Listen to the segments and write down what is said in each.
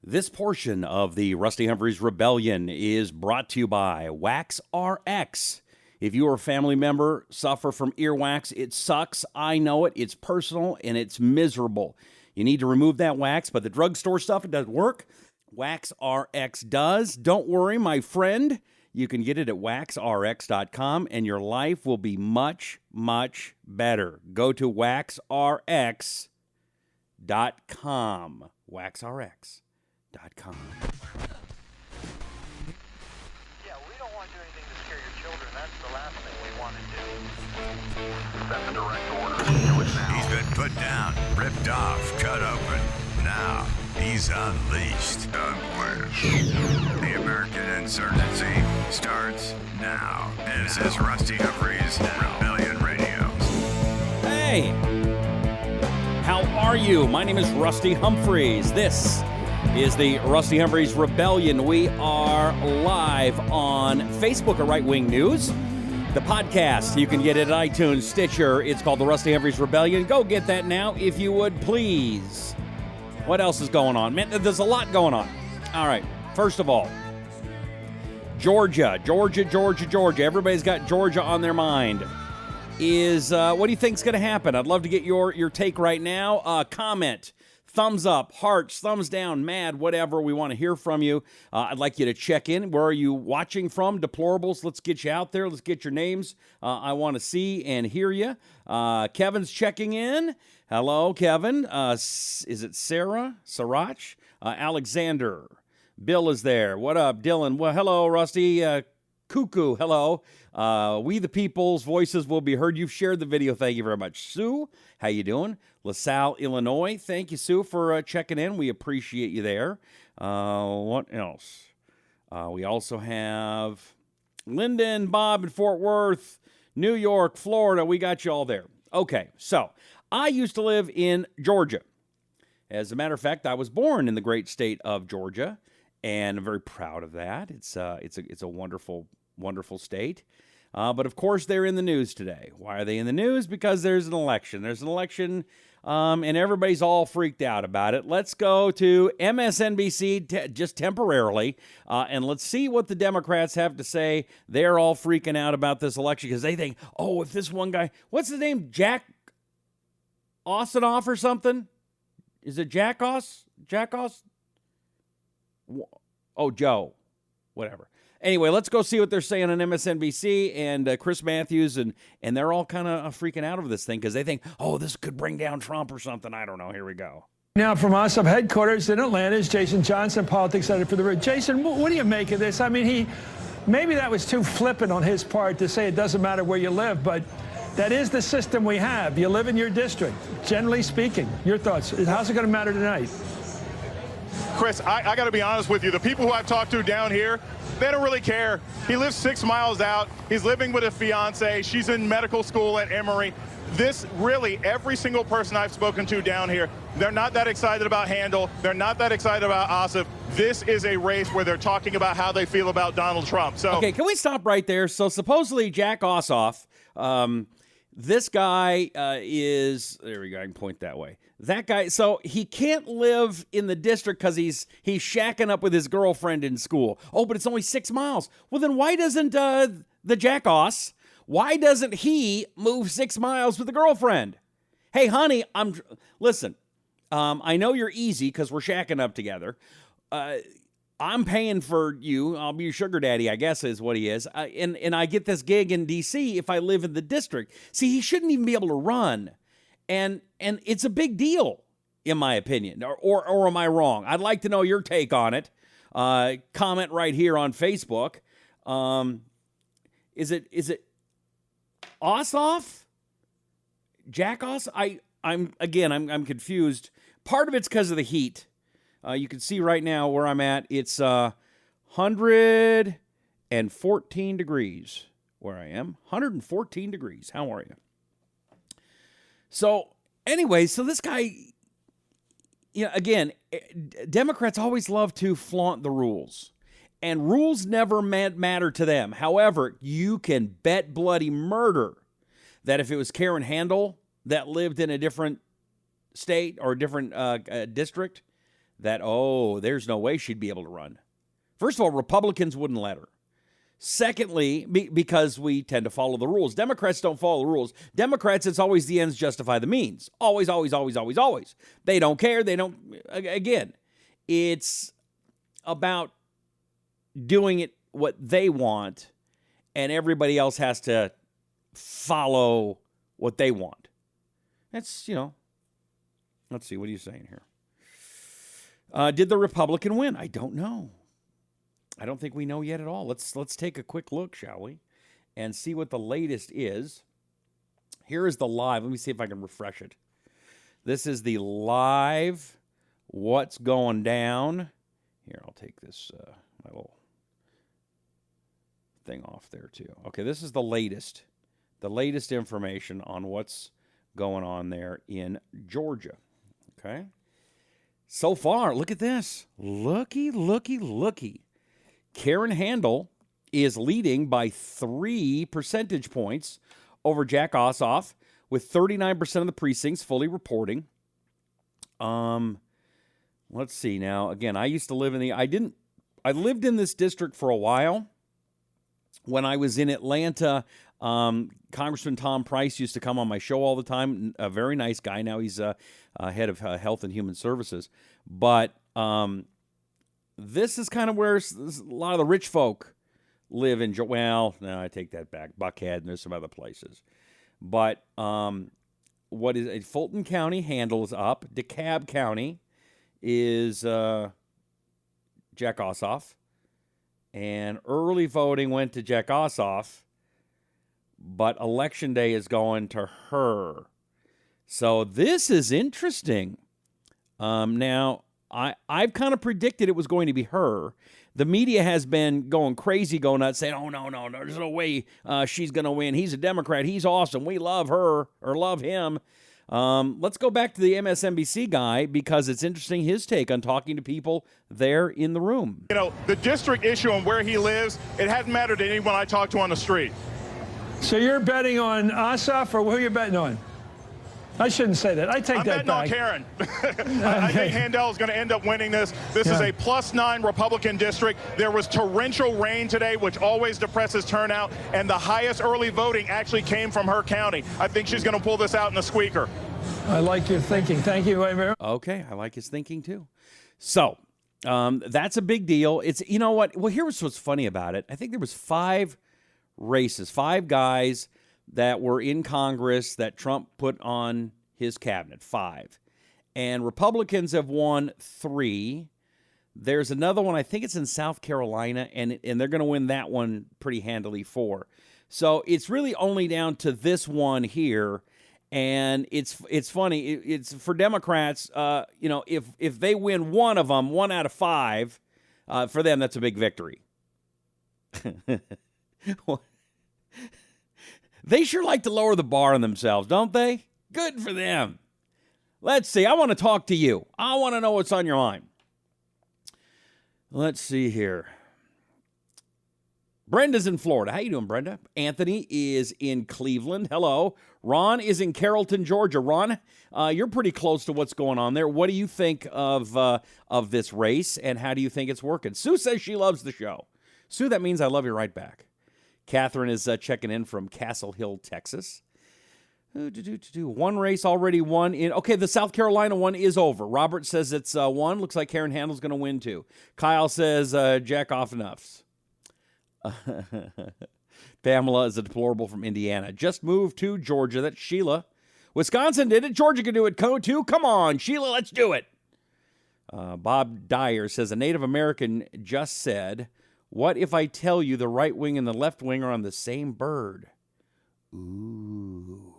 This portion of the Rusty Humphries Rebellion is brought to you by Wax RX. If you or a family member suffer from earwax, it sucks. I know it. It's personal and it's miserable. You need to remove that wax, but the drugstore stuff, it doesn't work. Wax RX does. Don't worry, my friend. You can get it at waxrx.com and your life will be much, much better. Go to waxrx.com. waxrx.com. Yeah, we don't want to do anything to scare your children. That's the last thing we want to do. That's a direct order. Do it now. He's been put down, ripped off, cut open. Now, he's unleashed. The American insurgency starts now. This is Rusty Humphries Rebellion Radio. Hey! How are you? My name is Rusty Humphries. This is the Rusty Humphries Rebellion. We are live on Facebook at Right Wing News. The podcast, you can get it at iTunes, Stitcher. It's called the Rusty Humphries Rebellion. Go get that now if you would, please. What else is going on? Man, there's a lot going on. All right, first of all, Georgia. Everybody's got Georgia on their mind. What do you think's going to happen? I'd love to get your take right now. Comment, thumbs up, hearts, thumbs down, mad, whatever. We want to hear from you. I'd like you to check in. Where are you watching from? Deplorables, let's get you out there. Let's get your names. I want to see and hear you. Kevin's checking in. Hello, Kevin. Is it Sarah? Sarach? Alexander. Bill is there. What up, Dylan? Well, hello, Rusty. Cuckoo, hello. We the people's voices will be heard. You've shared the video. Thank you very much. Sue, how you doing? LaSalle, Illinois. Thank you, Sue, for checking in. We appreciate you there. What else? We also have Linda and Bob in Fort Worth, New York, Florida. We got you all there. Okay, so I used to live in Georgia. As a matter of fact, I was born in the great state of Georgia, and I'm very proud of that. It's a wonderful, wonderful state. But of course, they're in the news today. Why are they in the news? Because there's an election. And everybody's all freaked out about it. Let's go to MSNBC just temporarily, and let's see what the Democrats have to say. They're all freaking out about this election because they think, oh, if this one guy, what's his name, Jack Osinoff or something? Is it Jack Os? Oh, Joe. Whatever. Anyway, let's go see what they're saying on MSNBC and Chris Matthews, and they're all kind of freaking out over this thing because they think, oh, this could bring down Trump or something. I don't know. Here we go. Now from us, of headquarters in Atlanta, is Jason Johnson, politics editor for The Root. Jason, what do you make of this? I mean, maybe that was too flippant on his part to say it doesn't matter where you live, but that is the system we have. You live in your district, generally speaking. Your thoughts? How's it going to matter tonight? Chris, I got to be honest with you. The people who I've talked to down here, they don't really care. He lives 6 miles out. He's living with a fiance. She's in medical school at Emory. Every single person I've spoken to down here, they're not that excited about Handel. They're not that excited about Ossoff. This is a race where they're talking about how they feel about Donald Trump. So, okay, can we stop right there? So supposedly Jack Ossoff, this guy is, there we go, I can point that way. That guy, so he can't live in the district because he's shacking up with his girlfriend in school. Oh, but it's only 6 miles. Well, then why doesn't the Jackoss, why doesn't he move 6 miles with the girlfriend? Hey, honey, listen, I know you're easy because we're shacking up together. I'm paying for you. I'll be your sugar daddy, I guess is what he is. And I get this gig in D.C. if I live in the district. See, he shouldn't even be able to run. And it's a big deal, in my opinion. Or am I wrong? I'd like to know your take on it. Comment right here on Facebook. Is it Ossoff? Jack Oss? I'm confused. Part of it's because of the heat. You can see right now where I'm at. It's 114 degrees where I am. 114 degrees. How are you? So anyway, this guy, again, Democrats always love to flaunt the rules. And rules never matter to them. However, you can bet bloody murder that if it was Karen Handel that lived in a different state or a different district, that, there's no way she'd be able to run. First of all, Republicans wouldn't let her. Secondly, because we tend to follow the rules. Democrats don't follow the rules. Democrats, it's always the ends justify the means. Always, always, always, always, always. They don't care. They don't. Again, it's about doing it what they want, and everybody else has to follow what they want. That's, let's see, what are you saying here? Did the Republican win? I don't know. I don't think we know yet at all. Let's take a quick look, shall we, and see what the latest is. Here is the live. Let me see if I can refresh it. This is the live what's going down. Here, I'll take this my little thing off there too. Okay, this is the latest information on what's going on there in Georgia. Okay. So far, look at this. Looky, looky, looky. Karen Handel is leading by 3 percentage points over Jack Ossoff, with 39% of the precincts fully reporting. Let's see now. Again, I used to live I lived in this district for a while. When I was in Atlanta, Congressman Tom Price used to come on my show all the time. A very nice guy. Now he's head of Health and Human Services. But this is kind of where a lot of the rich folk live in. Well, no, I take that back. Buckhead, and there's some other places. But what is Fulton County handles up. DeKalb County is Jack Ossoff. And early voting went to Jack Ossoff, but Election Day is going to her. So this is interesting. Now, I've kind of predicted it was going to be her. The media has been going crazy, going nuts, saying, no, there's no way she's going to win. He's a Democrat. He's awesome. We love her or love him. Let's go back to the MSNBC guy, because it's interesting, his take on talking to people there in the room. The district issue and where he lives, it hadn't mattered to anyone I talked to on the street. So you're betting on Ossoff, or who are you betting on? I shouldn't say that. I take that back. I'm betting on Karen. I think Handel is going to end up winning this. This is a +9 Republican district. There was torrential rain today, which always depresses turnout, and the highest early voting actually came from her county. I think she's going to pull this out in a squeaker. I like your thinking. Thank you, Mayor. Okay, I like his thinking too. So that's a big deal. It's, you know what? Well, here's what's funny about it. I think there was 5 races, 5 guys that were in Congress that Trump put on his cabinet, 5. And Republicans have won 3. There's another one, I think it's in South Carolina, and they're going to win that one pretty handily, 4. So it's really only down to this one here. And it's funny. It's for Democrats, if they win one of them, 1 out of 5, for them, that's a big victory. They sure like to lower the bar on themselves, don't they? Good for them. Let's see. I want to talk to you. I want to know what's on your mind. Let's see here. Brenda's in Florida. How you doing, Brenda? Anthony is in Cleveland. Hello. Ron is in Carrollton, Georgia. Ron, you're pretty close to what's going on there. What do you think of this race, and how do you think it's working? Sue says she loves the show. Sue, that means I love you right back. Catherine is checking in from Castle Hill, Texas. One race already won. Okay, the South Carolina one is over. Robert says it's won. Looks like Karen Handel's going to win, too. Kyle says jack off enoughs. Pamela is a deplorable from Indiana. Just moved to Georgia. That's Sheila. Wisconsin did it. Georgia can do it, too. Come on, Sheila, let's do it. Bob Dyer says, a Native American just said, what if I tell you the right wing and the left wing are on the same bird? Ooh.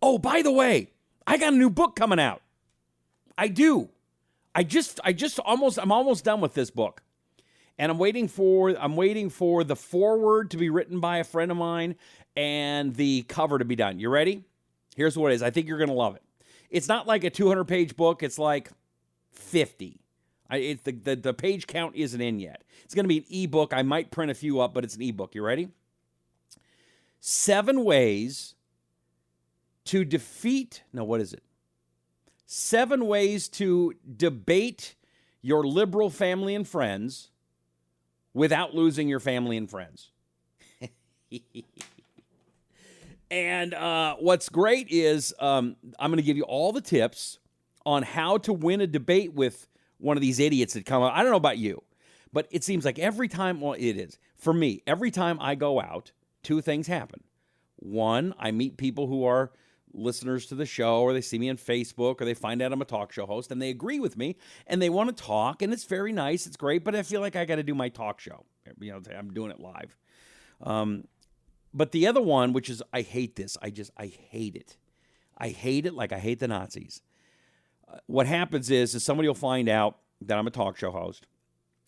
Oh, by the way, I got a new book coming out. I do. I'm almost done with this book. And I'm waiting for the foreword to be written by a friend of mine and the cover to be done. You ready? Here's what it is. I think you're going to love it. It's not like a 200-page book. It's like 50. The page count isn't in yet. It's going to be an ebook. I might print a few up, but it's an ebook. You ready? 7 ways to defeat. No, what is it? 7 ways to debate your liberal family and friends without losing your family and friends. And what's great is I'm going to give you all the tips on how to win a debate with one of these idiots that come out. I don't know about you, but it seems like every time, well, it is. For me, every time I go out, two things happen. One, I meet people who are listeners to the show, or they see me on Facebook, or they find out I'm a talk show host, and they agree with me, and they want to talk, and it's very nice, it's great, but I feel like I got to do my talk show. You know, I'm doing it live. But the other one, which is, I hate this. I hate it. I hate it like I hate the Nazis. What happens is somebody will find out that I'm a talk show host,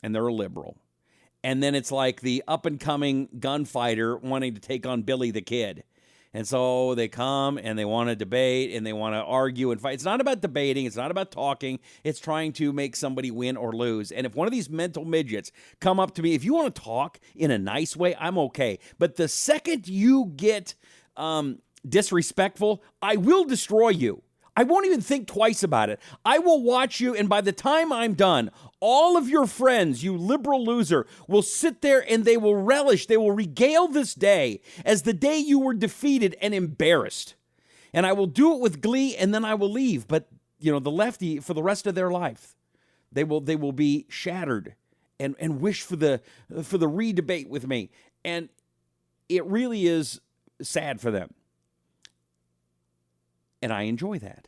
and they're a liberal. And then it's like the up-and-coming gunfighter wanting to take on Billy the Kid. And so they come and they want to debate and they want to argue and fight. It's not about debating. It's not about talking. It's trying to make somebody win or lose. And if one of these mental midgets come up to me, if you want to talk in a nice way, I'm okay. But the second you get disrespectful, I will destroy you. I won't even think twice about it. I will watch you, and by the time I'm done, all of your friends, you liberal loser, will sit there and they will relish, they will regale this day as the day you were defeated and embarrassed. And I will do it with glee, and then I will leave. But, you know, the lefty, for the rest of their life, they will be shattered and wish for the re-debate with me. And it really is sad for them. And I enjoy that.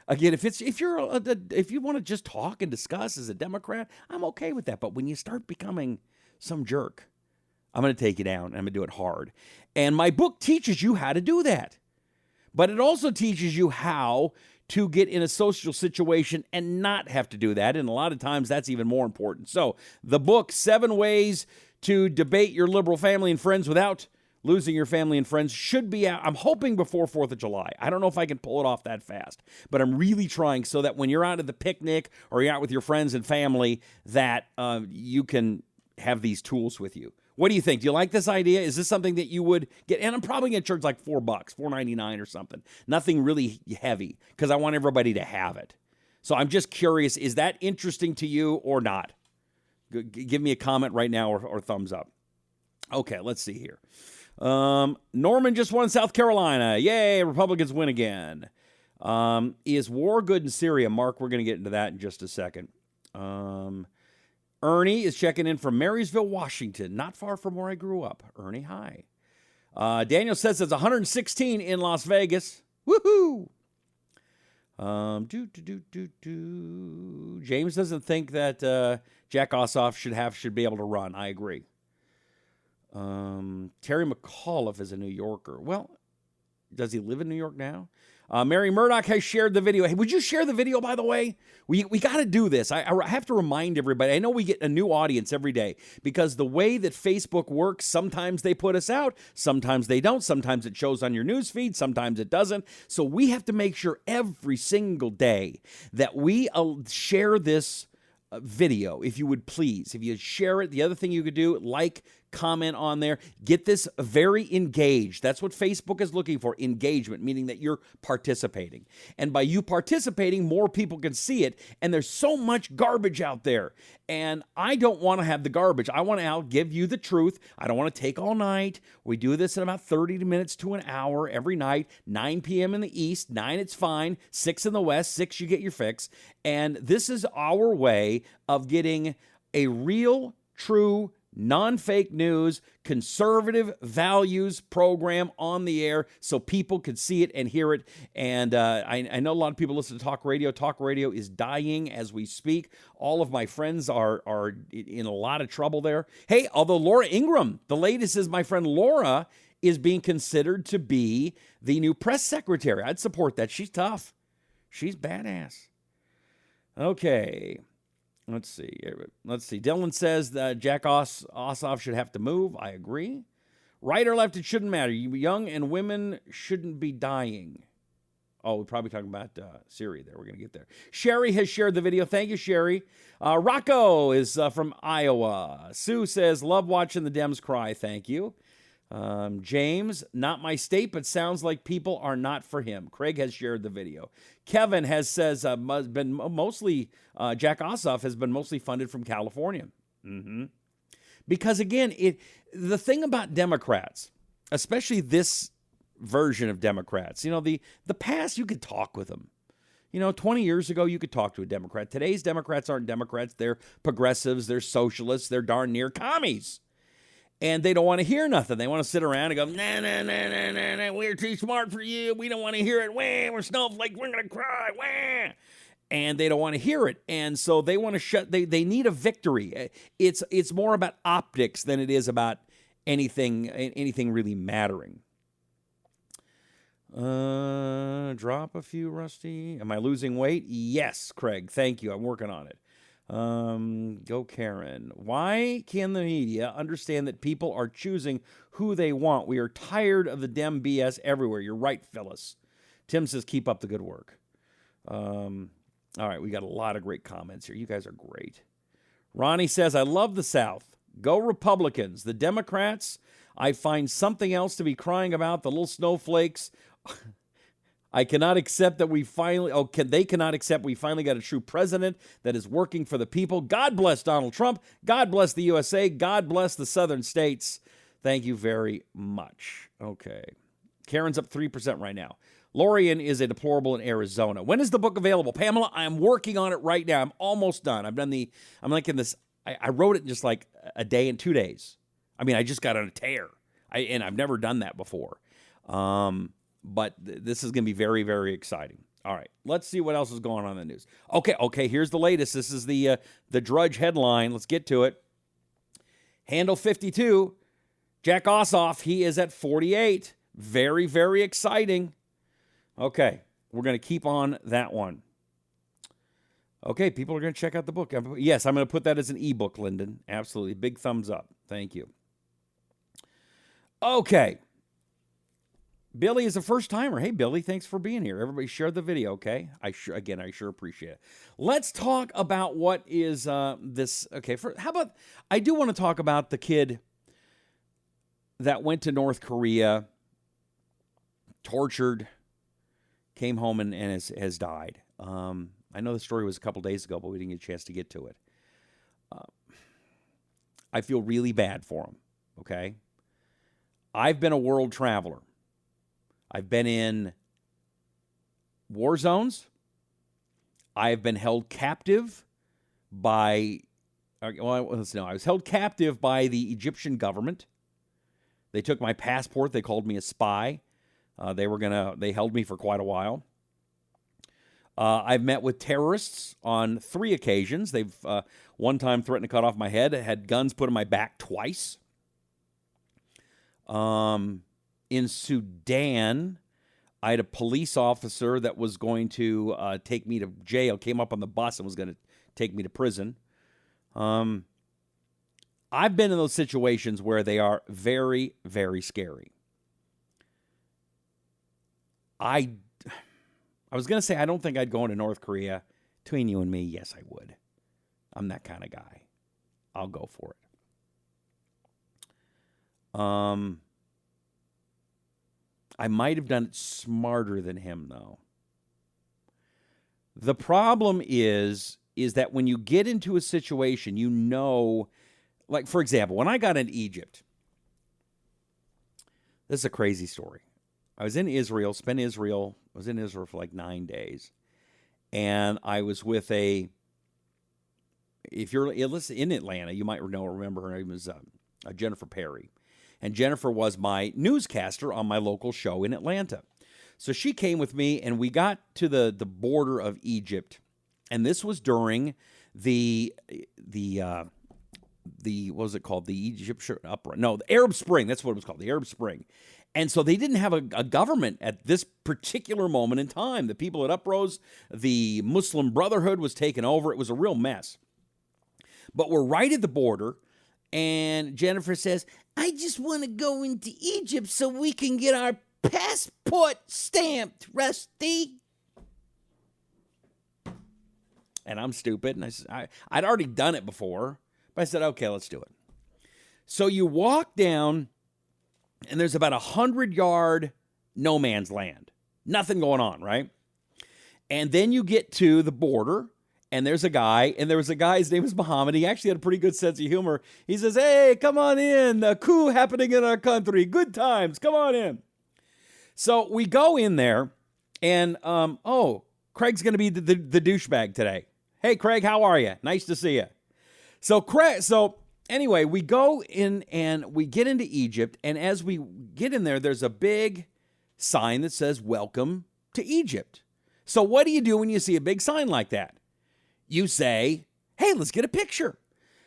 Again, if you want to just talk and discuss as a Democrat, I'm okay with that. But when you start becoming some jerk, I'm going to take you down, and I'm going to do it hard. And my book teaches you how to do that. But it also teaches you how to get in a social situation and not have to do that. And a lot of times that's even more important. So the book, 7 Ways to Debate Your Liberal Family and Friends Without Losing Your Family and Friends, should be out, I'm hoping, before 4th of July. I don't know if I can pull it off that fast, but I'm really trying so that when you're out at the picnic or you're out with your friends and family, that you can have these tools with you. What do you think? Do you like this idea? Is this something that you would get? And I'm probably going to charge like $4, $4.99 or something. Nothing really heavy, because I want everybody to have it. So I'm just curious, is that interesting to you or not? Give me a comment right now or thumbs up. Okay, let's see here. Norman just won South Carolina. Yay, Republicans win again. Is war good in Syria? Mark, we're going to get into that in just a second. Ernie is checking in from Marysville, Washington, not far from where I grew up. Ernie, hi. Daniel says it's 116 in Las Vegas. Woohoo! James doesn't think that Jack Ossoff should be able to run. I agree. Terry McAuliffe is a New Yorker. Well, does he live in New York now? Mary Murdoch has shared the video. Hey, would you share the video, by the way? We got to do this. I have to remind everybody. I know we get a new audience every day because the way that Facebook works, sometimes they put us out, sometimes they don't. Sometimes it shows on your news feed, sometimes it doesn't. So we have to make sure every single day that we share this video, if you would please. If you share it, the other thing you could do, like, comment on there, get this very engaged. That's what Facebook is looking for, engagement, meaning that you're participating. And by you participating, more people can see it. And there's so much garbage out there. And I don't want to have the garbage. I want to give you the truth. I don't want to take all night. We do this in about 30 minutes to an hour every night, 9 p.m. in the East, 9 it's fine, 6 in the West, 6 you get your fix. And this is our way of getting a real, true, non-fake news, conservative values program on the air so people could see it and hear it. And I know a lot of people listen to talk radio. Talk radio is dying as we speak. All of my friends are in a lot of trouble there. Hey, although Laura Ingraham, the latest is my friend Laura, is being considered to be the new press secretary. I'd support that. She's tough. She's badass. Okay. Let's see. Dylan says that Jack Ossoff should have to move. I agree. Right or left, it shouldn't matter. Young and women shouldn't be dying. Oh, we're probably talking about Syria there. We're going to get there. Sherry has shared the video. Thank you, Sherry. Rocco is from Iowa. Sue says, love watching the Dems cry. Thank you. James, not my state, but sounds like people are not for him. Craig has shared the video. Kevin says been mostly Jack Ossoff has been mostly funded from California. Because again, the thing about Democrats, especially this version of Democrats, the past you could talk with them. 20 years ago you could talk to a Democrat. Today's Democrats aren't Democrats. They're progressives. They're socialists. They're darn near commies. And they don't want to hear nothing. They want to sit around and go, nah, we're too smart for you. We don't want to hear it. Wah, we're snowflakes. We're going to cry. Wah. And they don't want to hear it. And so they want to they need a victory. It's more about optics than it is about anything really mattering. Drop a few, Rusty. Am I losing weight? Yes, Craig. Thank you. I'm working on it. Go Karen. Why can the media understand that people are choosing who they want? We are tired of the Dem BS everywhere. You're right, Phyllis. Tim says, keep up the good work. All right, we got a lot of great comments here. You guys are great. Ronnie says, I love the South. Go Republicans. The Democrats, I find something else to be crying about. The little snowflakes. I cannot accept that we finally, they cannot accept we finally got a true president that is working for the people. God bless Donald Trump. God bless the USA. God bless the southern states. Thank you very much. Okay. Karen's up 3% right now. Lorian is a deplorable in Arizona. When is the book available? Pamela, I'm working on it right now. I'm almost done. I wrote it in just like a day and 2 days. I mean, I just got on a tear. And I've never done that before. But this is going to be very, very exciting. All right, let's see what else is going on in the news. Okay, here's the latest. This is the Drudge headline. Let's get to it. Handle 52, Jack Ossoff, he is at 48. Very, very exciting. Okay, we're going to keep on that one. Okay, people are going to check out the book. Yes, I'm going to put that as an ebook, Lyndon. Absolutely. Big thumbs up. Thank you. Okay. Billy is a first-timer. Hey, Billy, thanks for being here. Everybody share the video, okay? I sure appreciate it. Let's talk about what is this. Okay, I do want to talk about the kid that went to North Korea, tortured, came home and has died. I know the story was a couple days ago, but we didn't get a chance to get to it. I feel really bad for him, okay? I've been a world traveler. I've been in war zones. I have been held captive by, I was held captive by the Egyptian government. They took my passport. They called me a spy. They held me for quite a while. I've met with terrorists on 3 occasions. They've one time threatened to cut off my head. I had guns put in my back twice. In Sudan, I had a police officer that was going to take me to jail, came up on the bus and was going to take me to prison. I've been in those situations where they are very, very scary. I was going to say I don't think I'd go into North Korea. Between you and me, yes, I would. I'm that kind of guy. I'll go for it. I might have done it smarter than him, though. The problem is that when you get into a situation, like, for example, when I got into Egypt, this is a crazy story. I was in Israel, was in Israel for like 9 days, and I was with if you're in Atlanta, you might remember her name was Jennifer Perry. And Jennifer was my newscaster on my local show in Atlanta. So she came with me, and we got to the border of Egypt. And this was during the what was it called? The Egyptian uprising? No, the Arab Spring. That's what it was called, the Arab Spring. And so they didn't have a government at this particular moment in time. The people had uprose. The Muslim Brotherhood was taken over. It was a real mess. But we're right at the border. And Jennifer says, I just want to go into Egypt so we can get our passport stamped, Rusty. And I'm stupid. And I said, I'd already done it before. But I said, okay, let's do it. So you walk down and there's about 100-yard no man's land. Nothing going on, right? And then you get to the border, and there was a guy, his name was Muhammad. He actually had a pretty good sense of humor. He says, hey, come on in. A coup happening in our country. Good times. Come on in. So we go in there, and, Craig's going to be the douchebag today. Hey, Craig, how are you? Nice to see you. So anyway, we go in and we get into Egypt, and as we get in there, there's a big sign that says, welcome to Egypt. So what do you do when you see a big sign like that? You say, hey, let's get a picture.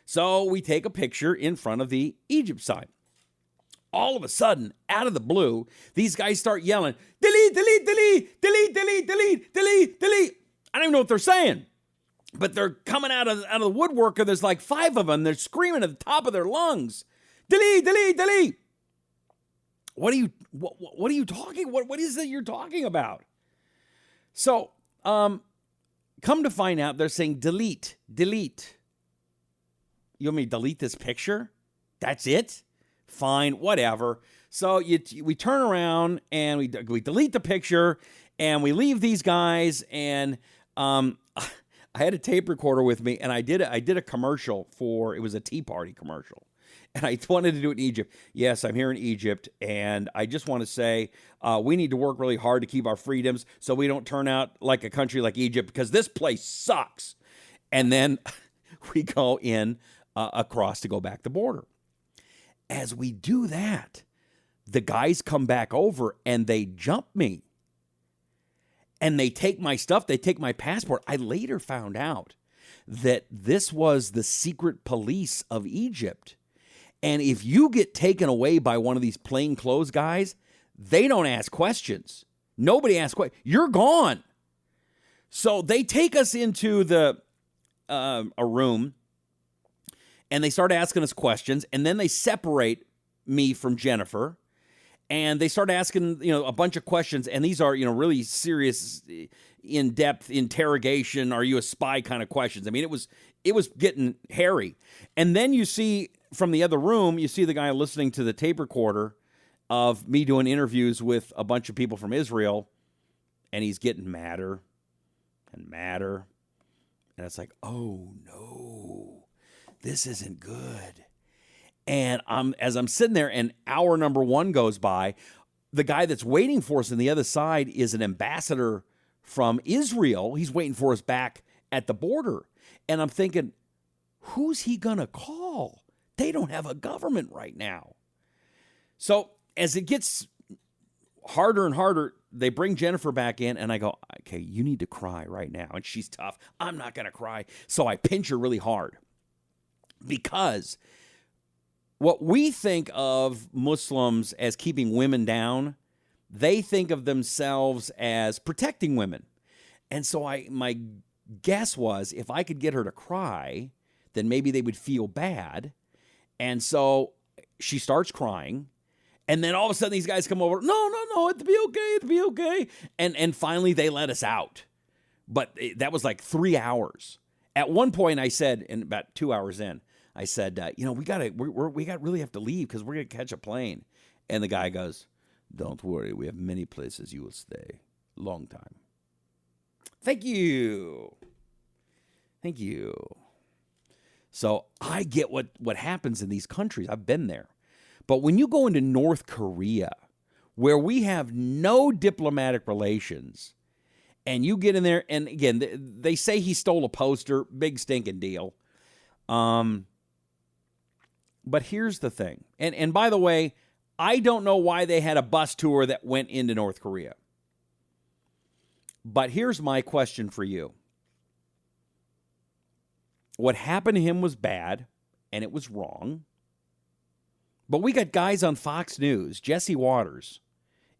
So we take a picture in front of the Egypt sign. All of a sudden, out of the blue, these guys start yelling, delete, delete, delete, delete, delete, delete, delete, delete. I don't even know what they're saying. But they're coming out of the woodwork, and there's like 5 of them. They're screaming at the top of their lungs. Delete, delete, delete. What are you talking? What is it you're talking about? So, come to find out, they're saying delete, delete. You want me to delete this picture? That's it? Fine, whatever. So we turn around and we delete the picture, and we leave these guys, and I had a tape recorder with me, and I did a commercial it was a Tea Party commercial, and I wanted to do it in Egypt. Yes, I'm here in Egypt, and I just want to say we need to work really hard to keep our freedoms so we don't turn out like a country like Egypt, because this place sucks. And then we go in across to go back the border. As we do that, the guys come back over, and they jump me. And they take my stuff, they take my passport. I later found out that this was the secret police of Egypt. And if you get taken away by one of these plainclothes guys, they don't ask questions. Nobody asks questions. You're gone. So they take us into a room, and they start asking us questions, and then they separate me from Jennifer. And they start asking, a bunch of questions, and these are, really serious, in-depth interrogation. Are you a spy kind of questions? I mean, it was getting hairy. And then you see from the other room, you see the guy listening to the tape recorder of me doing interviews with a bunch of people from Israel, and he's getting madder and madder. And it's like, oh no, this isn't good. And as I'm sitting there, and hour number 1 goes by, the guy that's waiting for us on the other side is an ambassador from Israel. He's waiting for us back at the border. And I'm thinking, who's he going to call? They don't have a government right now. So as it gets harder and harder, they bring Jennifer back in, and I go, okay, you need to cry right now. And she's tough. I'm not going to cry. So I pinch her really hard, because what we think of Muslims as keeping women down, they think of themselves as protecting women. And so my guess was, if I could get her to cry, then maybe they would feel bad. And so she starts crying. And then all of a sudden these guys come over. No, it'll be okay. And finally they let us out. But that was like 3 hours. At one point I said, in about 2 hours in, I said, we really have to leave because we're going to catch a plane. And the guy goes, don't worry, we have many places you will stay. Long time. Thank you. So I get what happens in these countries. I've been there. But when you go into North Korea, where we have no diplomatic relations, and you get in there, and again, they say he stole a poster, big stinking deal. But here's the thing. And by the way, I don't know why they had a bus tour that went into North Korea. But here's my question for you. What happened to him was bad, and it was wrong. But we got guys on Fox News, Jesse Waters,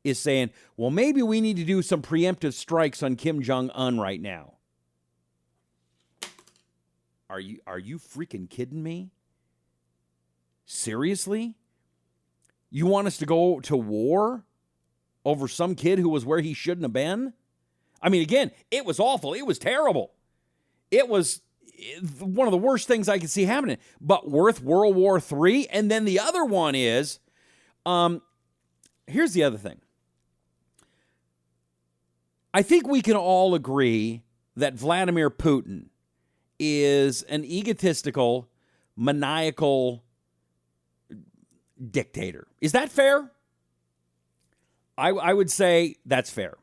is saying, well, maybe we need to do some preemptive strikes on Kim Jong-un right now. Are you freaking kidding me? Seriously? You want us to go to war over some kid who was where he shouldn't have been? I mean, again, it was awful. It was terrible. It was one of the worst things I could see happening, but worth World War III. And then the other one is, here's the other thing. I think we can all agree that Vladimir Putin is an egotistical, maniacal dictator. Is that fair? I would say that's fair.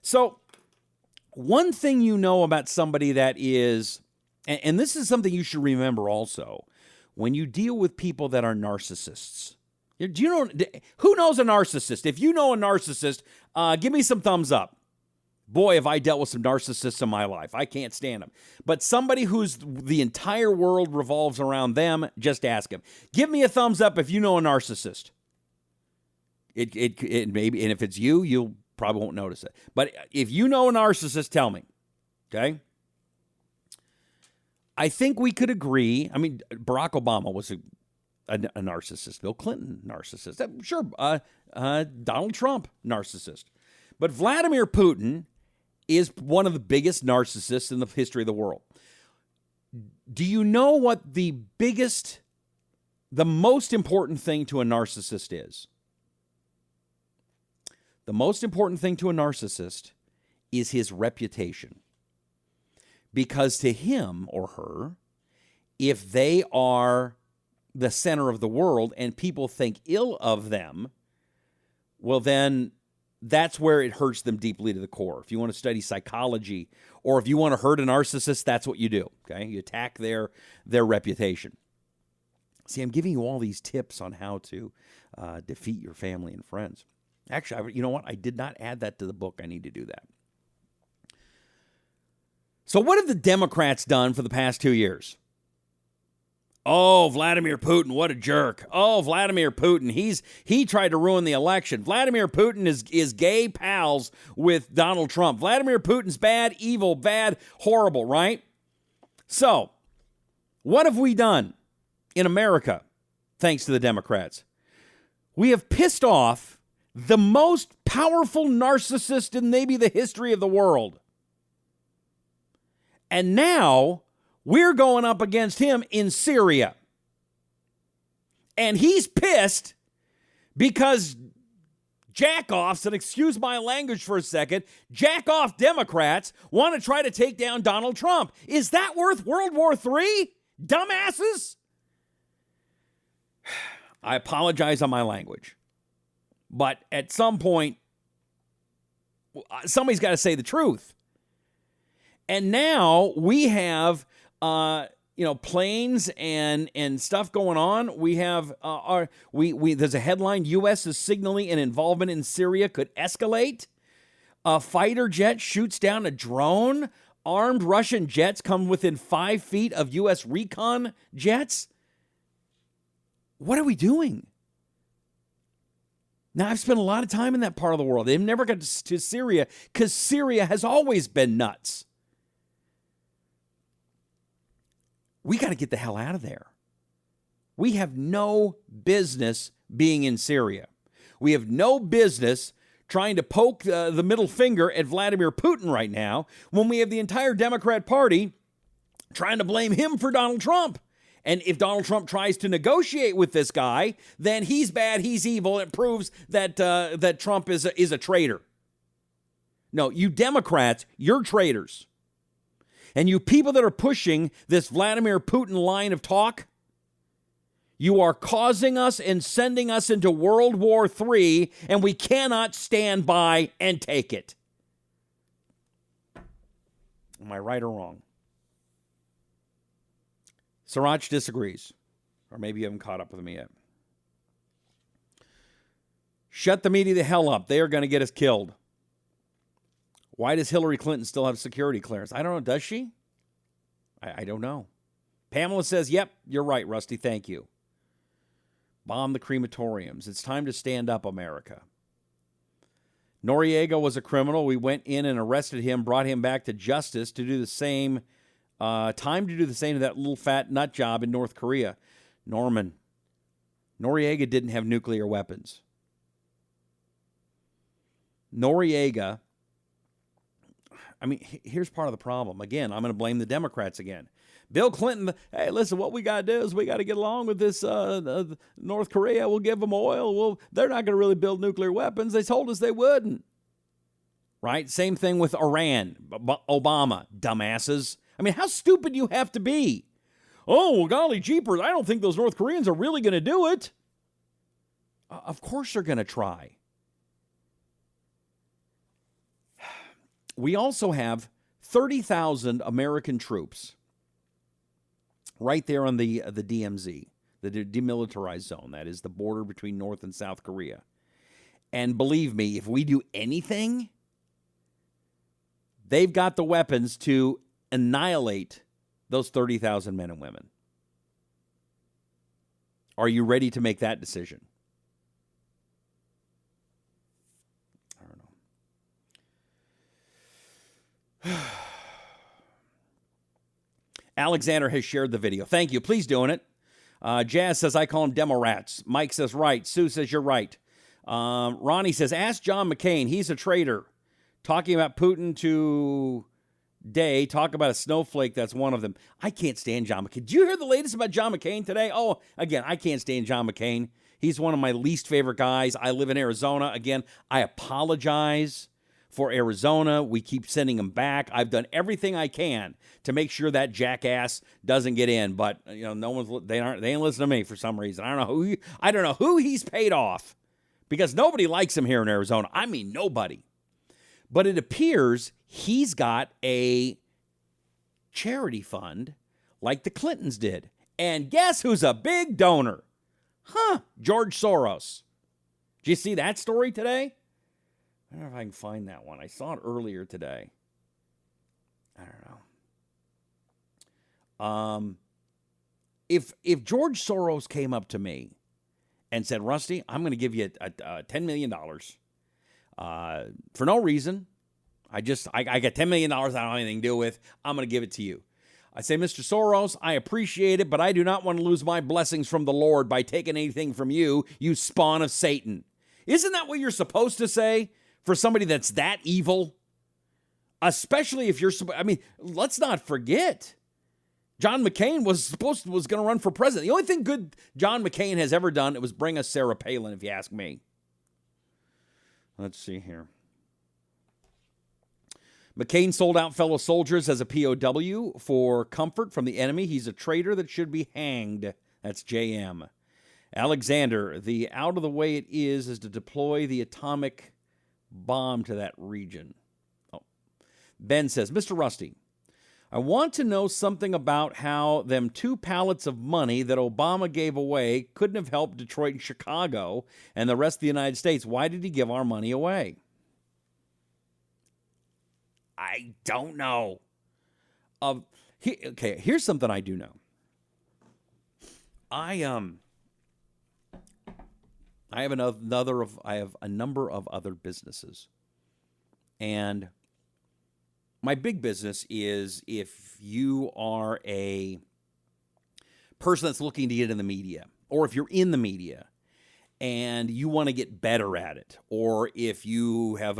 So, one thing you know about somebody that is, and this is something you should remember also, when you deal with people that are narcissists. Do you know, who knows a narcissist? If you know a narcissist, give me some thumbs up. Boy, have I dealt with some narcissists in my life. I can't stand them. But somebody whose the entire world revolves around them, just ask him. Give me a thumbs up if you know a narcissist. It maybe, and if it's you, you'll probably won't notice it. But if you know a narcissist, tell me. Okay? I think we could agree. I mean, Barack Obama was a narcissist. Bill Clinton, narcissist. Sure, Donald Trump, narcissist. But Vladimir Putin is one of the biggest narcissists in the history of the world. Do you know what the most important thing to a narcissist is? The most important thing to a narcissist is his reputation. Because to him or her, if they are the center of the world and people think ill of them, well, then that's where it hurts them deeply to the core. If you want to study psychology or if you want to hurt a narcissist, that's what you do, okay? You attack their reputation. See, I'm giving you all these tips on how to defeat your family and friends. Actually, you know what? I did not add that to the book. I need to do that. So what have the Democrats done for the past 2 years? Oh, Vladimir Putin, what a jerk. Oh, Vladimir Putin, he tried to ruin the election. Vladimir Putin is gay pals with Donald Trump. Vladimir Putin's bad, evil, bad, horrible, right? So, what have we done in America thanks to the Democrats? We have pissed off the most powerful narcissist in maybe the history of the world. And now we're going up against him in Syria. And he's pissed because jack-offs, and excuse my language for a second, jack-off Democrats want to try to take down Donald Trump. Is that worth World War III? Dumbasses? I apologize on my language. But at some point, somebody's got to say the truth. And now we have, planes and stuff going on. We have, there's a headline, U.S. is signaling an involvement in Syria could escalate. A fighter jet shoots down a drone. Armed Russian jets come within 5 feet of U.S. recon jets. What are we doing? Now, I've spent a lot of time in that part of the world. They've never got to Syria because Syria has always been nuts. We got to get the hell out of there. We have no business being in Syria. We have no business trying to poke the middle finger at Vladimir Putin right now when we have the entire Democrat Party trying to blame him for Donald Trump. And if Donald Trump tries to negotiate with this guy, then he's bad, he's evil. It proves that that Trump is a traitor. No, you Democrats, you're traitors. And you people that are pushing this Vladimir Putin line of talk, you are causing us and sending us into World War III, and we cannot stand by and take it. Am I right or wrong? Sriracha disagrees. Or maybe you haven't caught up with me yet. Shut the media the hell up. They are going to get us killed. Why does Hillary Clinton still have security clearance? I don't know. Does she? I don't know. Pamela says, yep, you're right, Rusty. Thank you. Bomb the crematoriums. It's time to stand up, America. Noriega was a criminal. We went in and arrested him, brought him back to justice to do the same. Time to do the same to that little fat nut job in North Korea. Norman, Noriega didn't have nuclear weapons. Noriega, I mean, here's part of the problem. Again, I'm going to blame the Democrats again. Bill Clinton, hey, listen, what we got to do is we got to get along with this North Korea. We'll give them oil. They're not going to really build nuclear weapons. They told us they wouldn't. Right? Same thing with Iran. Obama, dumbasses. I mean, how stupid do you have to be? Oh, well, golly jeepers, I don't think those North Koreans are really going to do it. Of course they're going to try. We also have 30,000 American troops right there on the DMZ, the demilitarized zone. That is the border between North and South Korea. And believe me, if we do anything, they've got the weapons to annihilate those 30,000 men and women. Are you ready to make that decision? I don't know. Alexander has shared the video. Thank you. Please doing it. Jazz says, I call them demo rats. Mike says, right. Sue says, you're right. Ronnie says, ask John McCain. He's a traitor. Talking about Putin today, talk about a snowflake, that's one of them. I can't stand John McCain. Did you hear the latest about John McCain today? Oh, again, I can't stand John McCain. He's one of my least favorite guys. I live in Arizona. Again, I apologize for Arizona. We keep sending him back. I've done everything I can to make sure that jackass doesn't get in, but they ain't listening to me for some reason. I don't know who he's paid off, because nobody likes him here in Arizona. I mean, nobody. But it appears he's got a charity fund like the Clintons did. And guess who's a big donor? George Soros. Did you see that story today? I don't know if I can find that one. I saw it earlier today. I don't know. If George Soros came up to me and said, Rusty, I'm going to give you $10 million for no reason. I got $10 million I don't have anything to do with. I'm going to give it to you. I say, Mr. Soros, I appreciate it, but I do not want to lose my blessings from the Lord by taking anything from you, you spawn of Satan. Isn't that what you're supposed to say for somebody that's that evil? Especially if you're, let's not forget, John McCain was going to run for president. The only thing good John McCain has ever done, it was bring us Sarah Palin, if you ask me. Let's see here. McCain sold out fellow soldiers as a POW for comfort from the enemy. He's a traitor that should be hanged. That's JM. Alexander, the out of the way it is to deploy the atomic bomb to that region. Oh. Ben says, Mr. Rusty, I want to know something about how them 2 pallets of money that Obama gave away couldn't have helped Detroit and Chicago and the rest of the United States. Why did he give our money away? I don't know. Here's something I do know. I have a number of other businesses, and my big business is if you are a person that's looking to get in the media, or if you're in the media and you want to get better at it, or if you have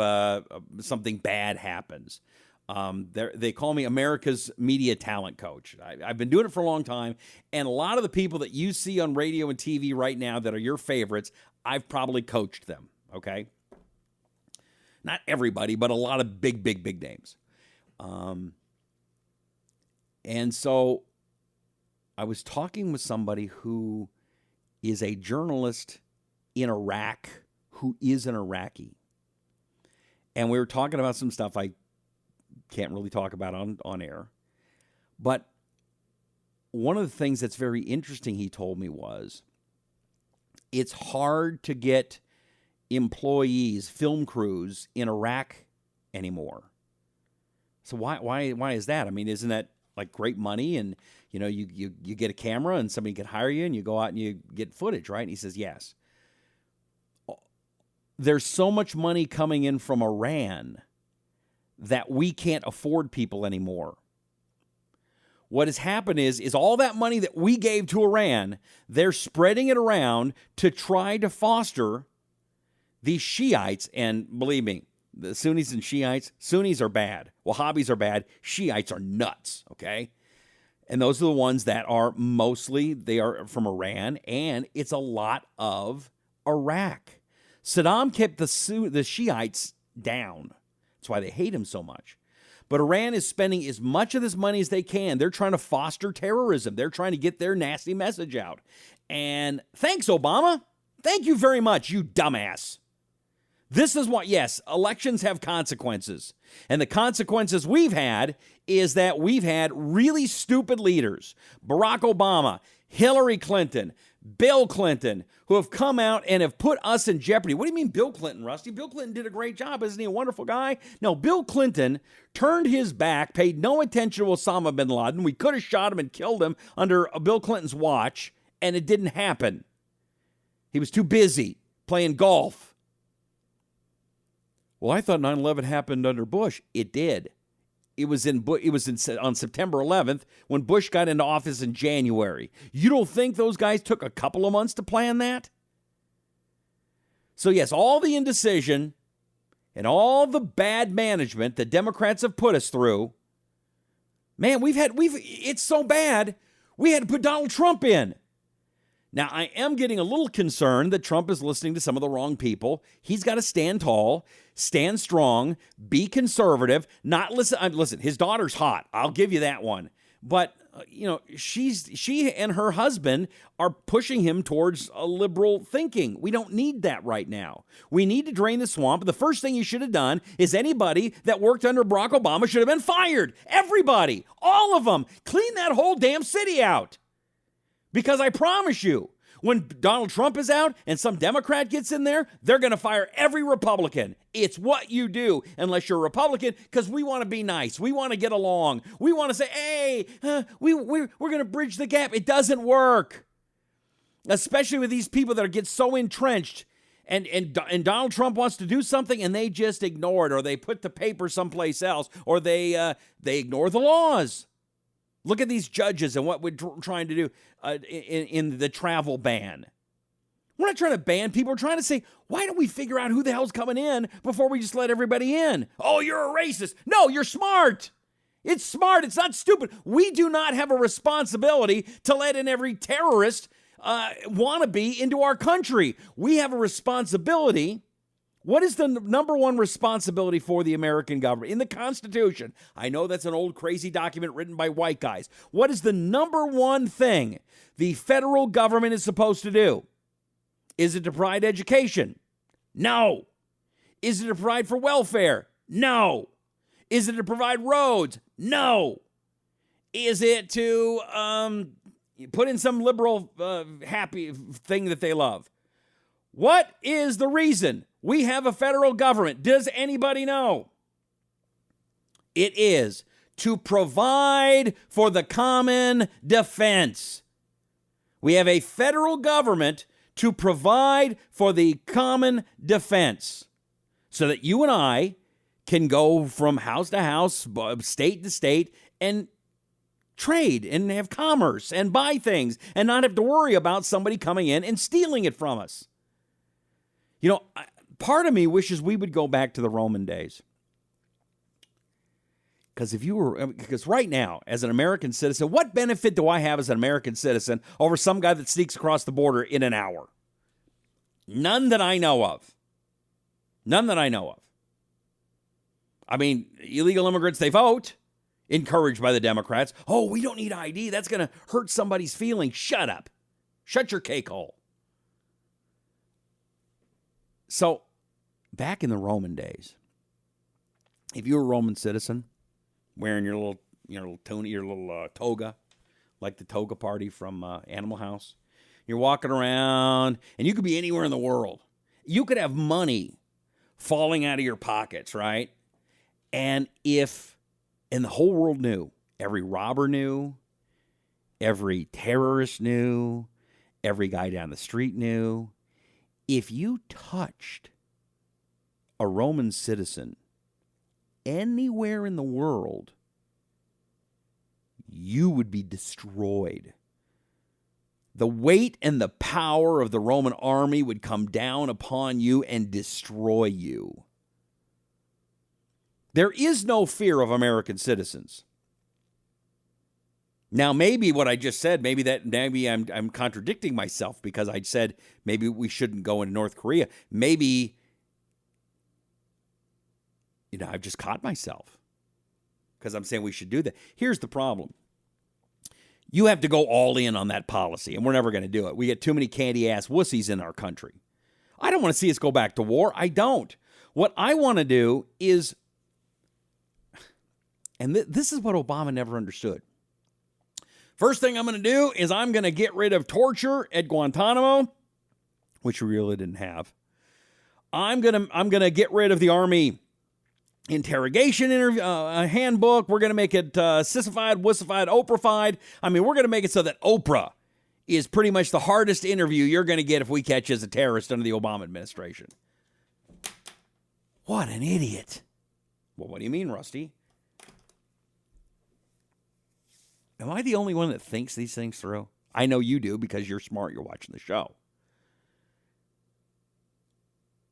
something bad happens. They call me America's media talent coach. I've been doing it for a long time, and a lot of the people that you see on radio and TV right now that are your favorites, I've probably coached them, okay? Not everybody, but a lot of big names. And so I was talking with somebody who is a journalist in Iraq who is an Iraqi. And we were talking about some stuff I can't really talk about on air. But one of the things that's very interesting he told me was it's hard to get employees, film crews in Iraq anymore. So why is that? I mean, isn't that like great money? And you get a camera and somebody can hire you and you go out and you get footage, right? And he says, yes. There's so much money coming in from Iran that we can't afford people anymore. What has happened is all that money that we gave to Iran, they're spreading it around to try to foster these Shiites. And believe me, the Sunnis and Shiites, Sunnis are bad. Wahhabis are bad. Shiites are nuts, okay? And those are the ones that are mostly, they are from Iran, and it's a lot of Iraq. Saddam kept the Shiites down. That's why they hate him so much. But Iran is spending as much of this money as they can. They're trying to foster terrorism. They're trying to get their nasty message out. And thanks, Obama. Thank you very much, you dumbass. This is what, yes, elections have consequences. And the consequences we've had is that we've had really stupid leaders. Barack Obama, Hillary Clinton, Bill Clinton, who have come out and have put us in jeopardy. What do you mean Bill Clinton, Rusty? Bill Clinton did a great job. Isn't he a wonderful guy? No, Bill Clinton turned his back, paid no attention to Osama bin Laden. We could have shot him and killed him under Bill Clinton's watch, and it didn't happen. He was too busy playing golf. Well, I thought 9/11 happened under Bush. It did. It was on September 11th when Bush got into office in January. You don't think those guys took a couple of months to plan that? So yes, all the indecision and all the bad management that Democrats have put us through, man, it's so bad, we had to put Donald Trump in. Now, I am getting a little concerned that Trump is listening to some of the wrong people. He's got to stand tall, stand strong, be conservative, not listen. Listen, his daughter's hot. I'll give you that one. But, she and her husband are pushing him towards a liberal thinking. We don't need that right now. We need to drain the swamp. The first thing you should have done is anybody that worked under Barack Obama should have been fired. Everybody, all of them. Clean that whole damn city out. Because I promise you, when Donald Trump is out and some Democrat gets in there, they're going to fire every Republican. It's what you do, unless you're a Republican, because we want to be nice. We want to get along. We want to say, hey, we're going to bridge the gap. It doesn't work. Especially with these people that get so entrenched. And Donald Trump wants to do something, and they just ignore it, or they put the paper someplace else, or they ignore the laws. Look at these judges and what we're trying to do in the travel ban. We're not trying to ban people. We're trying to say, why don't we figure out who the hell's coming in before we just let everybody in? Oh, you're a racist. No, you're smart. It's smart. It's not stupid. We do not have a responsibility to let in every terrorist wannabe into our country. We have a responsibility. What is the number one responsibility for the American government? In the Constitution, I know that's an old crazy document written by white guys. What is the number one thing the federal government is supposed to do? Is it to provide education? No. Is it to provide for welfare? No. Is it to provide roads? No. Is it to put in some liberal happy thing that they love? What is the reason we have a federal government? Does anybody know? It is to provide for the common defense. We have a federal government to provide for the common defense so that you and I can go from house to house, state to state, and trade and have commerce and buy things and not have to worry about somebody coming in and stealing it from us. Part of me wishes we would go back to the Roman days. Because right now, as an American citizen, what benefit do I have as an American citizen over some guy that sneaks across the border in an hour? None that I know of. None that I know of. I mean, illegal immigrants, they vote, encouraged by the Democrats. Oh, we don't need ID. That's going to hurt somebody's feelings. Shut up. Shut your cake hole. So, back in the Roman days, if you were a Roman citizen, wearing your little toga, like the toga party from Animal House, you're walking around, and you could be anywhere in the world. You could have money falling out of your pockets, right? And the whole world knew, every robber knew, every terrorist knew, every guy down the street knew, if you touched a Roman citizen anywhere in the world, you would be destroyed. The weight and the power of the Roman army would come down upon you and destroy you. There is no fear of American citizens. Now, maybe what I just said, maybe I'm contradicting myself because I said maybe we shouldn't go into North Korea. Maybe, I've just caught myself because I'm saying we should do that. Here's the problem. You have to go all in on that policy, and we're never going to do it. We get too many candy-ass wussies in our country. I don't want to see us go back to war. I don't. What I want to do is, and this is what Obama never understood. First thing I'm going to do is I'm going to get rid of torture at Guantanamo, which we really didn't have. I'm going to get rid of the Army interrogation handbook. We're going to make it sissified, wussified, Oprah-fied. I mean, we're going to make it so that Oprah is pretty much the hardest interview you're going to get if we catch you as a terrorist under the Obama administration. What an idiot. Well, what do you mean, Rusty? Am I the only one that thinks these things through? I know you do because you're smart. You're watching the show.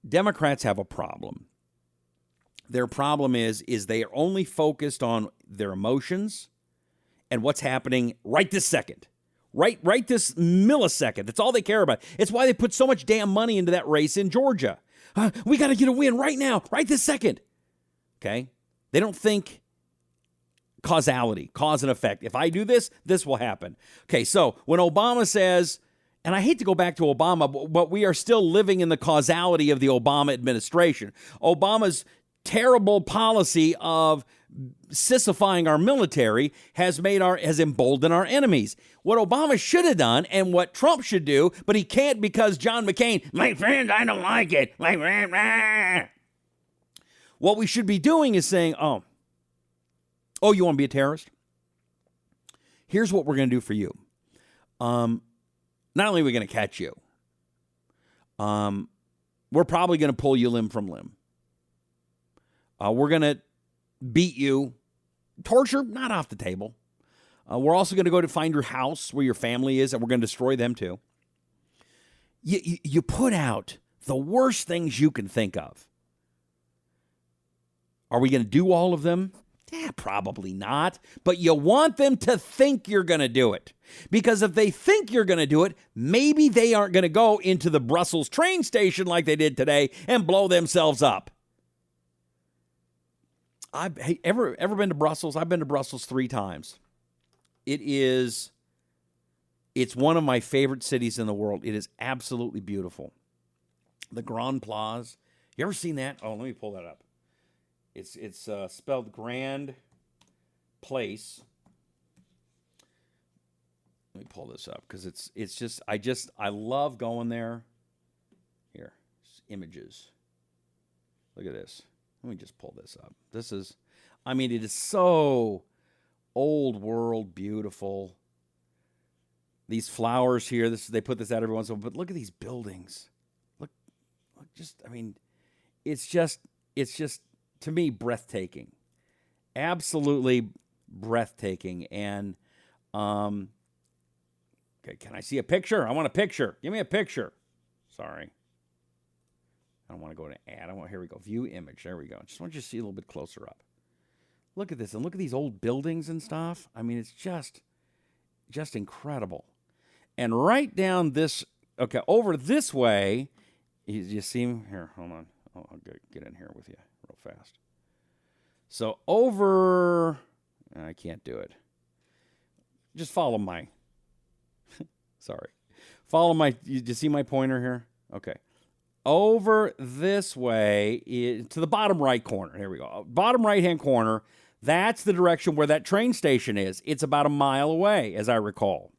Democrats have a problem. Their problem is they are only focused on their emotions and what's happening right this second. Right this millisecond. That's all they care about. It's why they put so much damn money into that race in Georgia. We got to get a win right now, right this second. Okay? They don't think causality, cause and effect. If I do this, this will happen. Okay, so when Obama says, and I hate to go back to Obama, but we are still living in the causality of the Obama administration. Obama's terrible policy of sissifying our military has emboldened our enemies. What Obama should have done and what Trump should do, but he can't because John McCain, my friend, I don't like it. My friend, What we should be doing is saying, oh, you want to be a terrorist? Here's what we're going to do for you. Not only are we going to catch you, we're probably going to pull you limb from limb. We're going to beat you. Torture, not off the table. We're also going to go to find your house where your family is, and we're going to destroy them too. You put out the worst things you can think of. Are we going to do all of them? Probably not. But you want them to think you're going to do it. Because if they think you're going to do it, maybe they aren't going to go into the Brussels train station like they did today and blow themselves up. Ever been to Brussels? I've been to Brussels 3 times. It's one of my favorite cities in the world. It is absolutely beautiful. The Grand Place. You ever seen that? Oh, let me pull that up. It's spelled Grand Place. Let me pull this up because I love going there. Here, images. Look at this. Let me just pull this up. It is so old world beautiful. These flowers here, they put this out every once in a while, but look at these buildings. Look, it's just to me breathtaking. Absolutely breathtaking. And okay, can I see a picture? I want a picture. Give me a picture. Sorry. I don't want to go to ad. Here we go. View image. There we go. Just want you to see a little bit closer up. Look at this. And look at these old buildings and stuff. It's just incredible. And right down this, okay, over this way, you see him? Here, hold on. I'll get in here with you real fast. So over, I can't do it. Just follow my, sorry. Follow my, you see my pointer here? Okay. Over this way to the bottom right corner. Here we go. Bottom right-hand corner. That's the direction where that train station is. It's about a mile away, as I recall.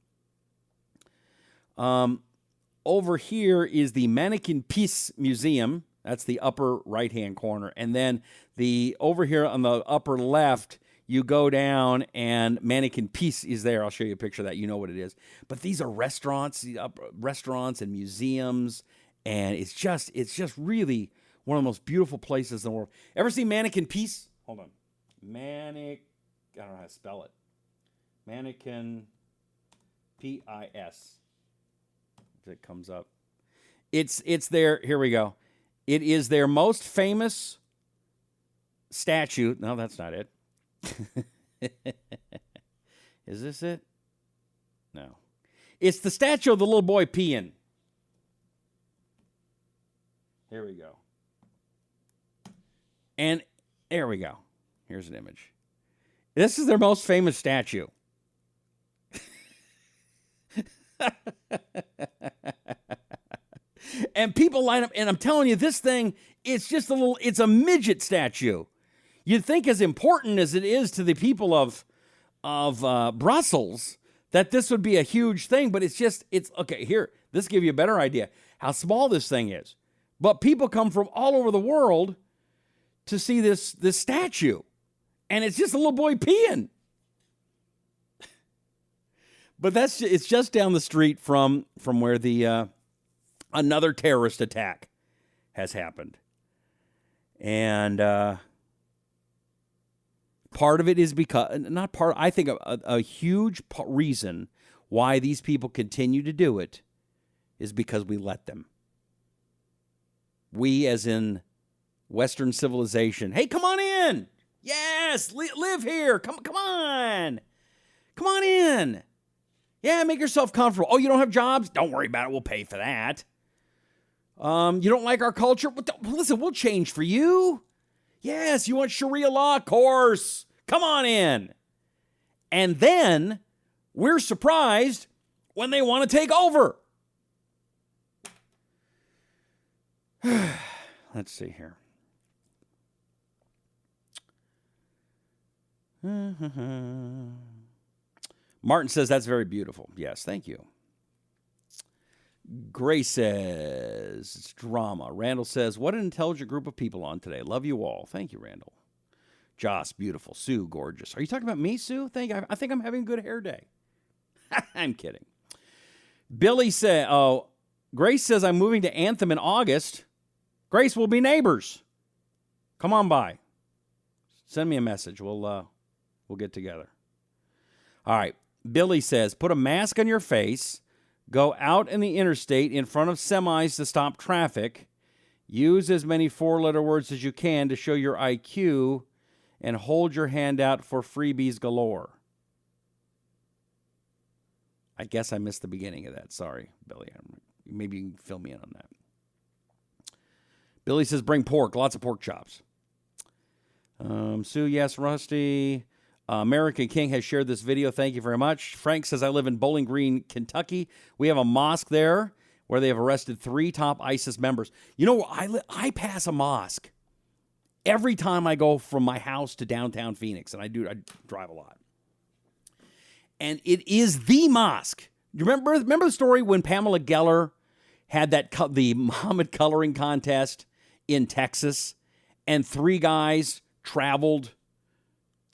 Over here is the Mannequin Peace Museum. That's the upper right-hand corner. And then over here on the upper left, you go down and Mannequin Peace is there. I'll show you a picture of that. You know what it is. But these are restaurants and museums. And it's just really one of the most beautiful places in the world. Ever seen Mannequin Peace? Hold on. I don't know how to spell it. Mannequin P-I-S. If it comes up. It's their, here we go. It is their most famous statue. No, that's not it. Is this it? No. It's the statue of the little boy peeing. Here we go. And there we go. Here's an image. This is their most famous statue. And people line up, and I'm telling you, this thing, it's just it's a midget statue. You'd think as important as it is to the people of Brussels that this would be a huge thing, but it's okay, here, this will give you a better idea how small this thing is. But people come from all over the world to see this statue, and it's just a little boy peeing. But it's just down the street from where the another terrorist attack has happened. And part of it is because, I think a huge reason why these people continue to do it is because we let them. We, as in Western civilization, hey, come on in. Yes, live here. Come on. Come on in. Yeah, make yourself comfortable. Oh, you don't have jobs? Don't worry about it. We'll pay for that. You don't like our culture? Listen, we'll change for you. Yes, you want Sharia law? Of course. Come on in. And then we're surprised when they want to take over. Let's see here. Martin says, that's very beautiful. Yes, thank you. Grace says, it's drama. Randall says, what an intelligent group of people on today. Love you all. Thank you, Randall. Joss, beautiful. Sue, gorgeous. Are you talking about me, Sue? I think I'm having a good hair day. I'm kidding. Billy said, Grace says, I'm moving to Anthem in August. Grace, we'll be neighbors. Come on by. Send me a message. We'll get together. All right. Billy says, put a mask on your face, go out in the interstate in front of semis to stop traffic, use as many four-letter words as you can to show your IQ, and hold your hand out for freebies galore. I guess I missed the beginning of that. Sorry, Billy. Maybe you can fill me in on that. Billy says, bring pork. Lots of pork chops. Sue, yes, Rusty. American King has shared this video. Thank you very much. Frank says, I live in Bowling Green, Kentucky. We have a mosque there where they have arrested 3 top ISIS members. You know, I pass a mosque every time I go from my house to downtown Phoenix, and I drive a lot. And it is the mosque. You remember the story when Pamela Geller had the Muhammad coloring contest in Texas, and 3 guys traveled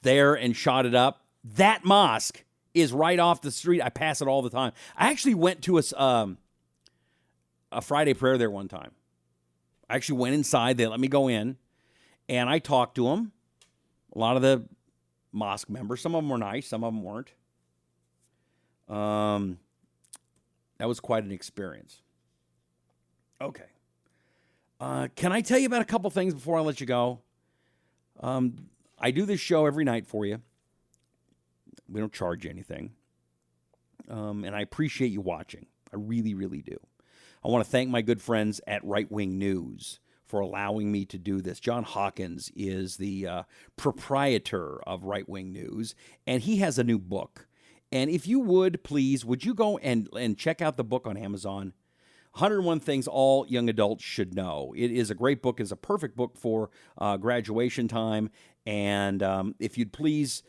there and shot it up? That mosque is right off the street. I pass it all the time. I actually went to a Friday prayer there one time. I actually went inside. They let me go in, and I talked to them. A lot of the mosque members. Some of them were nice. Some of them weren't. That was quite an experience. Okay. Can I tell you about a couple things before I let you go? I do this show every night for you. We don't charge you anything. And I appreciate you watching. I really, really do. I want to thank my good friends at Right Wing News for allowing me to do this. John Hawkins is the proprietor of Right Wing News, and he has a new book. And if you would, please, would you go and check out the book on Amazon? 101 Things All Young Adults Should Know. It is a great book. It's a perfect book for graduation time. And if you'd please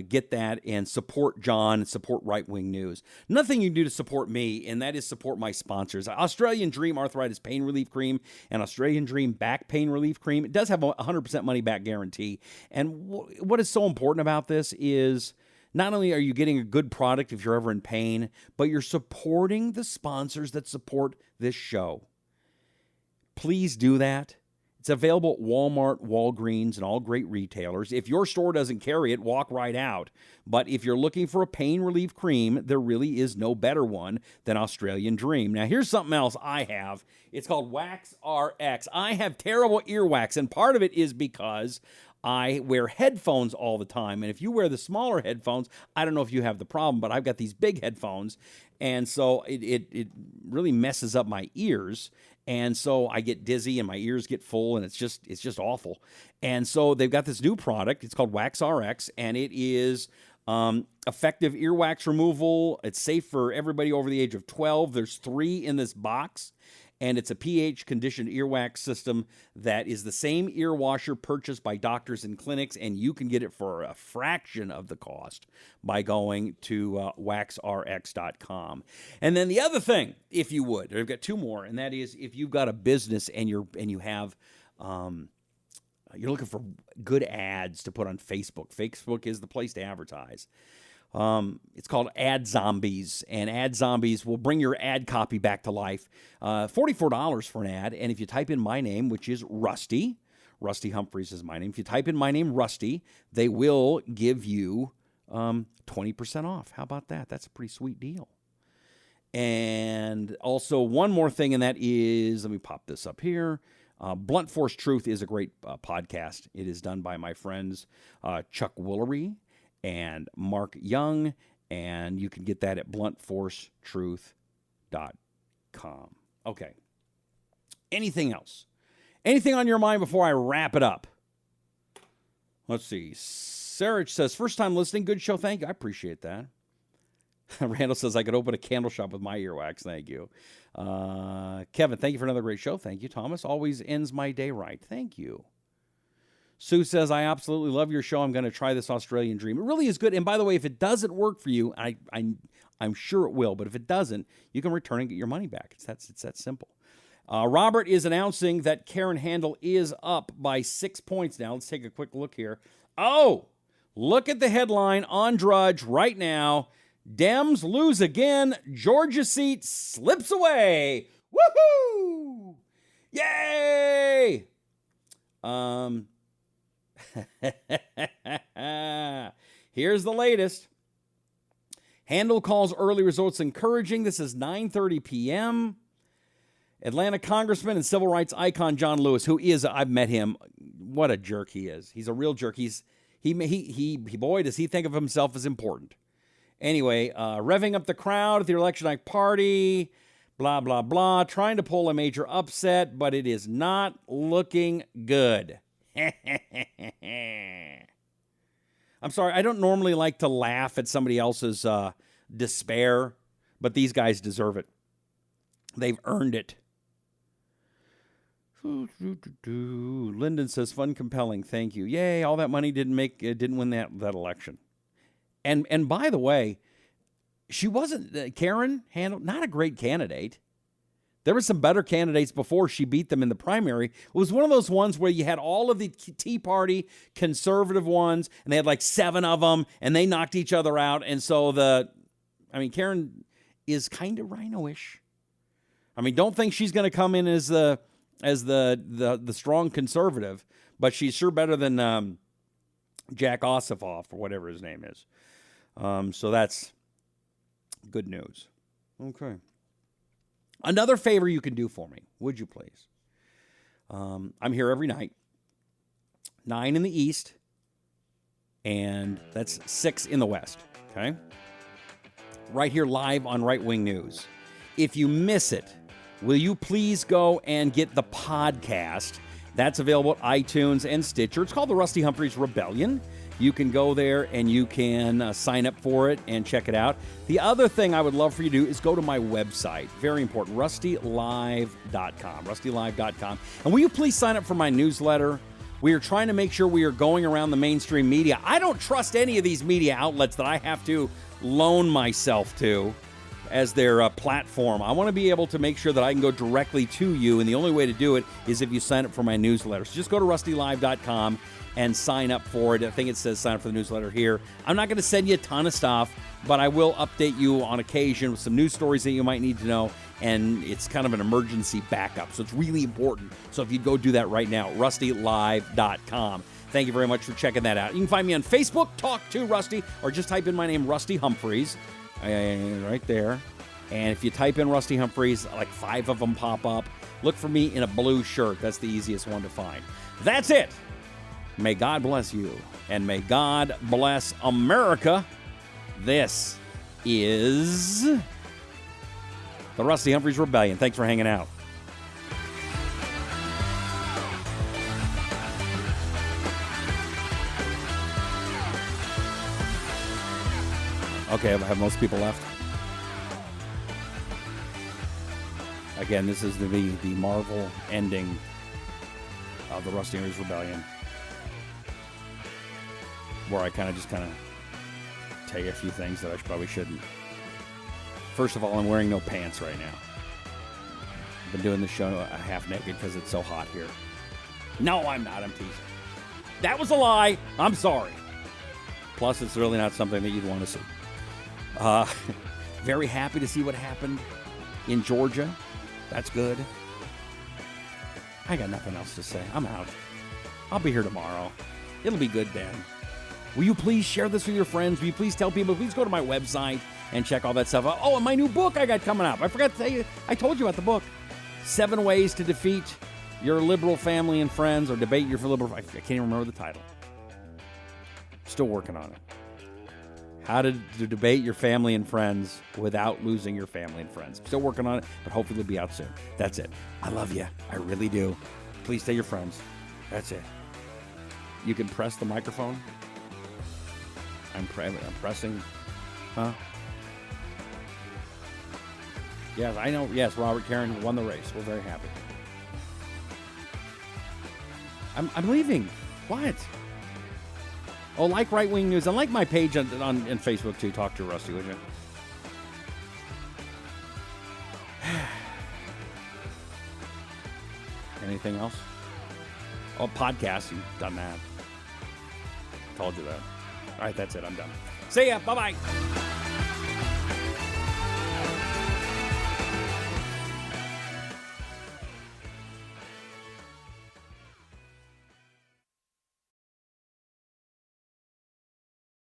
get that and support John, support Right Wing News. Nothing you can do to support me, and that is support my sponsors. Australian Dream Arthritis Pain Relief Cream and Australian Dream Back Pain Relief Cream. It does have a 100% money back guarantee. And what is so important about this is not only are you getting a good product if you're ever in pain, but you're supporting the sponsors that support this show. Please do that. It's available at Walmart, Walgreens, and all great retailers. If your store doesn't carry it, walk right out. But if you're looking for a pain relief cream, there really is no better one than Australian Dream. Now, here's something else I have. It's called Wax RX. I have terrible earwax, and part of it is because I wear headphones all the time. And if you wear the smaller headphones, I don't know if you have the problem, but I've got these big headphones. And so it really messes up my ears. And so I get dizzy and my ears get full, and it's just awful. And so they've got this new product. It's called Wax RX, and it is effective earwax removal. It's safe for everybody over the age of 12. There's 3 in this box. And it's a pH-conditioned earwax system that is the same ear washer purchased by doctors and clinics, and you can get it for a fraction of the cost by going to waxrx.com. And then the other thing, if you would, I've got 2 more, and that is if you've got a business and you have you're looking for good ads to put on Facebook. Facebook is the place to advertise. It's called Ad Zombies, and Ad Zombies will bring your ad copy back to life. $44 for an ad, and if you type in my name, which is Rusty Humphries is my name. If you type in my name, Rusty, they will give you 20% off. How about that? That's a pretty sweet deal. And also one more thing, and that is, let me pop this up here. Blunt Force Truth is a great podcast. It is done by my friends Chuck Woolery and Mark Young, and you can get that at bluntforcetruth.com. Okay. Anything else? Anything on your mind before I wrap it up? Let's see. Sarich says, first time listening, good show, thank you. I appreciate that. Randall says, I could open a candle shop with my earwax, thank you. Kevin, thank you for another great show. Thank you, Thomas. Always ends my day right. Thank you. Sue says, I absolutely love your show. I'm going to try this Australian Dream. It really is good. And by the way, if it doesn't work for you, I'm sure it will. But if it doesn't, you can return and get your money back. It's that simple. Robert is announcing that Karen Handel is up by 6 points now. Let's take a quick look here. Oh, look at the headline on Drudge right now. Dems lose again. Georgia's seat slips away. Woohoo! Yay! Here's the latest. Handel calls early results encouraging. This is 9:30 p.m. Atlanta Congressman and civil rights icon John Lewis, who is, I've met him. What a jerk he is. He's a real jerk. Boy, does he think of himself as important. Anyway, revving up the crowd at the election night party, blah, blah, blah, trying to pull a major upset, but it is not looking good. I'm sorry, I don't normally like to laugh at somebody else's despair, but these guys deserve it. They've earned it. Lyndon says, fun, compelling, thank you. Yay, all that money didn't win that election. And by the way, she wasn't, Karen Handel, not a great candidate. There were some better candidates before she beat them in the primary. It was one of those ones where you had all of the Tea Party conservative ones, and they had like 7 of them, and they knocked each other out. And so Karen is kind of rhino-ish. I mean, don't think she's going to come in as the strong conservative, but she's sure better than Jack Ossoff or whatever his name is. So that's good news. Okay. Another favor you can do for me, would you please? I'm here every night, 9 in the East, and that's 6 in the West, okay? Right here live on Right Wing News. If you miss it, will you please go and get the podcast? That's available at iTunes and Stitcher. It's called the Rusty Humphries Rebellion. You can go there and you can sign up for it and check it out. The other thing I would love for you to do is go to my website. Very important, rustylive.com, rustylive.com. And will you please sign up for my newsletter? We are trying to make sure we are going around the mainstream media. I don't trust any of these media outlets that I have to loan myself to as their platform. I want to be able to make sure that I can go directly to you, and the only way to do it is if you sign up for my newsletter. So just go to rustylive.com and sign up for it. I think it says sign up for the newsletter here. I'm not going to send you a ton of stuff, but I will update you on occasion with some news stories that you might need to know, and it's kind of an emergency backup, so it's really important. So if you'd go do that right now, rustylive.com. Thank you very much for checking that out. You can find me on Facebook, Talk to Rusty, or just type in my name, Rusty Humphries, right there. And if you type in Rusty Humphries, like 5 of them pop up. Look for me in a blue shirt. That's the easiest one to find. That's it. May God bless you, and may God bless America. This is the Rusty Humphries Rebellion. Thanks for hanging out. Okay, have most people left? Again, this is the Marvel ending of the Rusty Humphries Rebellion, where I kind of tell you a few things that I probably shouldn't. First of all, I'm wearing no pants right now. I've been doing the show half naked because it's so hot here. No, I'm not. I'm teasing. That was a lie. I'm sorry. Plus, it's really not something that you'd want to see. Very happy to see what happened in Georgia. That's good. I got nothing else to say. I'm out. I'll be here tomorrow. It'll be good then. Will you please share this with your friends? Will you please tell people? Please go to my website and check all that stuff out. Oh, and my new book I got coming up. I forgot to tell you. I told you about the book. 7 Ways to Defeat Your Liberal Family and Friends, or Debate Your Liberal... I can't even remember the title. Still working on it. How to debate your family and friends without losing your family and friends. Still working on it, but hopefully it'll be out soon. That's it. I love you. I really do. Please tell your friends. That's it. You can press the microphone. I'm pressing. Huh? Yes, I know. Yes, Robert Karen won the race. We're very happy. I'm leaving. What? Oh, like right-wing news. And like my page on Facebook, too. Talk to Rusty, would you? Anything else? Oh, podcast. You've done that. Told you that. All right, that's it. I'm done. See ya. Bye-bye.